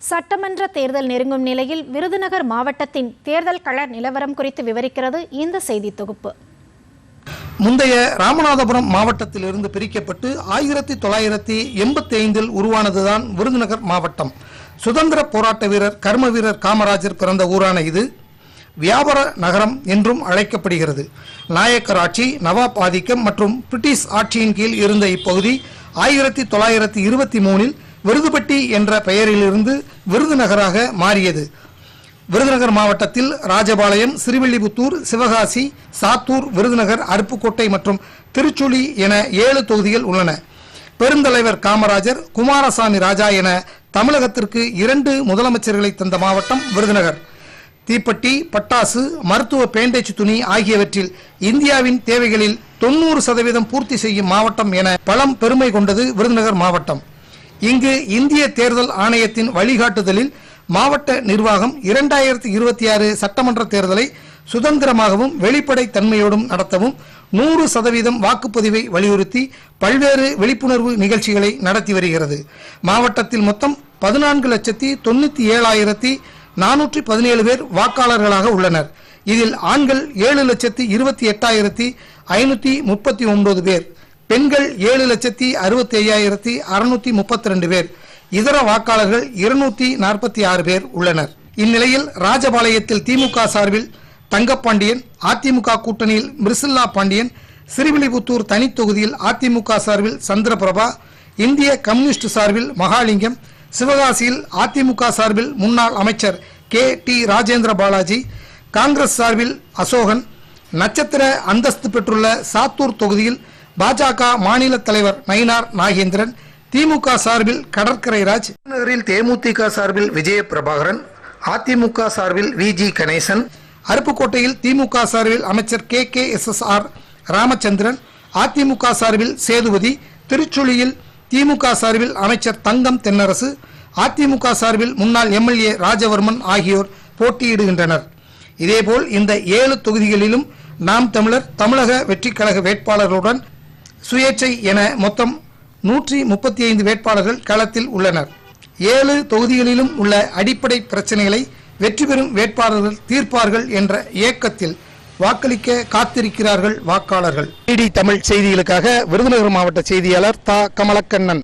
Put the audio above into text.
சட்டமன்ற தேர்தல் நெருங்கும் நிலையில் விருதுநகர் மாவட்டத்தின் தேர்தல் கள நிலவரம் குறித்து விவரிக்கிறது இந்த செய்தி தொகுப்பு. முந்தைய ராமநாதபுரம் மாவட்டத்திலிருந்து பிரிக்கப்பட்டு 1985 உருவானதுதான் விருதுநகர் மாவட்டம். சுதந்திர போராட்ட வீரர் கர்ம வீரர் காமராஜர் பிறந்த ஊரான இது வியாபார நகரம் என்றும் அழைக்கப்படுகிறது. நாயக்கர் ஆட்சி, நவாப் ஆதிக்கம் மற்றும் பிரிட்டிஷ் ஆட்சியின் கீழ் இருந்த இப்பகுதி 1923 விருதுப்பட்டி என்ற பெயரிலிருந்து விருதுநகராக மாறியது. விருதுநகர் மாவட்டத்தில் ராஜபாளையம், சிறுவில்லிபுத்தூர், சிவகாசி, சாத்தூர், விருதுநகர், அருப்புக்கோட்டை மற்றும் திருச்சுழி என 7 தொகுதிகள் உள்ளன. பெருந்தலைவர் காமராஜர், குமாரசாமி ராஜா என தமிழகத்திற்கு 2 முதலமைச்சர்களை தந்த மாவட்டம் விருதுநகர். தீப்பெட்டி, பட்டாசு, மருத்துவ பேண்டேஜ் துணி ஆகியவற்றில் இந்தியாவின் தேவைகளில் 90% பூர்த்தி செய்யும் மாவட்டம் என பலம் பெருமை கொண்டது விருதுநகர் மாவட்டம். இங்கு இந்திய தேர்தல் ஆணையத்தின் வழிகாட்டுதலில் மாவட்ட நிர்வாகம் 2026 சட்டமன்ற தேர்தலை சுதந்திரமாகவும் வெளிப்படை தன்மையோடும் நடத்தவும் 100% வாக்குப்பதிவை வலியுறுத்தி பல்வேறு விழிப்புணர்வு நிகழ்ச்சிகளை நடத்தி வருகிறது. மாவட்டத்தில் மொத்தம் 14,97,417 பேர் வாக்காளர்களாக உள்ளனர். இதில் ஆண்கள் 7,28,539 பேர், பெண்கள் 7,65,632 பேர், இதர வாக்காளர்கள் 246 பேர் உள்ளனர். இந்நிலையில் ராஜபாளையத்தில் திமுக சார்பில் தங்கப்பாண்டியன், அதிமுக கூட்டணியில் மிர்சில்லா பாண்டியன், சிறுவில்லிபுத்தூர் தனி தொகுதியில் அதிமுக சார்பில் சந்திரபிரபா, இந்திய கம்யூனிஸ்ட் சார்பில் மகாலிங்கம், சிவகாசியில் அதிமுக சார்பில் முன்னாள் அமைச்சர் KT ராஜேந்திர பாலாஜி, காங்கிரஸ் சார்பில் அசோகன், நட்சத்திர அந்தஸ்து பெற்றுள்ள சாத்தூர் தொகுதியில் பாஜக மாநில தலைவர் நயினார் நாகேந்திரன், திமுக சார்பில் கடற்கரை ராஜ், நகரில் தேமுதிக சார்பில் விஜய பிரபாகரன், அதிமுக சார்பில் VG கணேசன், அருப்புக்கோட்டையில் திமுக சார்பில் அமைச்சர் KKSSR ராமச்சந்திரன், அதிமுக சார்பில் சேதுபதி, திருச்சுழியில் திமுக சார்பில் அமைச்சர் தங்கம் தென்னரசு, அதிமுக சார்பில் முன்னாள் MLA ராஜவர்மன் ஆகியோர் போட்டியிடுகின்றனர். இதேபோல் இந்த 7 தொகுதிகளிலும் நாம் தமிழர், தமிழக வெற்றிக் கழக வேட்பாளர்களுடன் சுயேட்சை என மொத்தம் 135 வேட்பாளர்கள் களத்தில் உள்ளனர். 7 தொகுதிகளிலும் உள்ள அடிப்படை பிரச்சனைகளை வெற்றி பெறும் வேட்பாளர்கள் தீர்ப்பார்கள் என்ற ஏக்கத்தில் வாக்களிக்க காத்திருக்கிறார்கள் வாக்காளர்கள். டிடி தமிழ் செய்திகளுக்காக விருதுநகர் மாவட்ட செய்தியாளர் தா. கமலக்கண்ணன்.